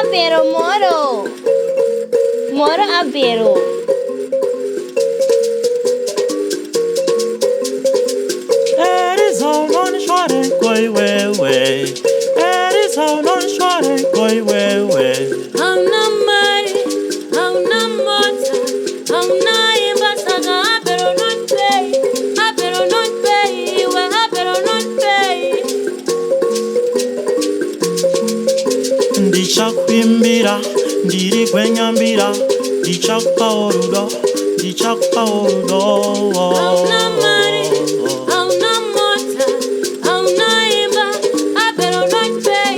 Abhero moro. Moro Abhero. Eres ao non chore coi wewe. Eres ao non chore coi wewe. Hauna mari, hauna mota, hauna imbasaga. Abhero non pay, Abhero non pay, we Abhero non pay. Ndichakwimbira, ndiri kwenyambira, ndichakpa orudo, ndichakpa orudo. Hauna mari, hauna mota, hauna imba. Abhero non pay,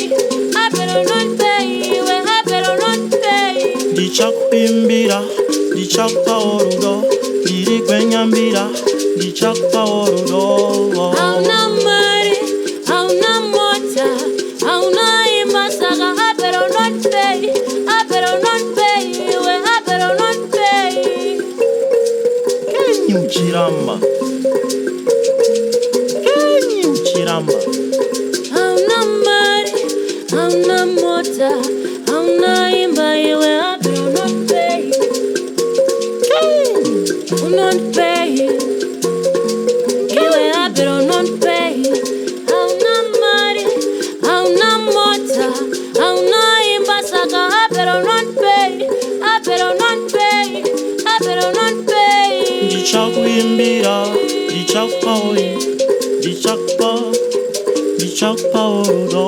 Abhero non pay, we Abhero non pay. Ndichakwimbira, ndichakpa orudo, ndiri kwenyambira, ndichakpa orudo. Hauna mari, hauna mota, hauna imbasaga. Abhero non pay, Abhero non pay, we Abhero non pay. Kenyu chiramba. Kenyu chiramba. Hauna mari, hauna mota, hauna imba, we Abhero non pay. Non pay, we Abhero non pay. Hauna mari, hauna mota, hauna imbasaga. Abhero non pay, Abhero non pay, Abhero non pay. Ndichakwimbira, ndichakpa orudo, ndichakpa orudo.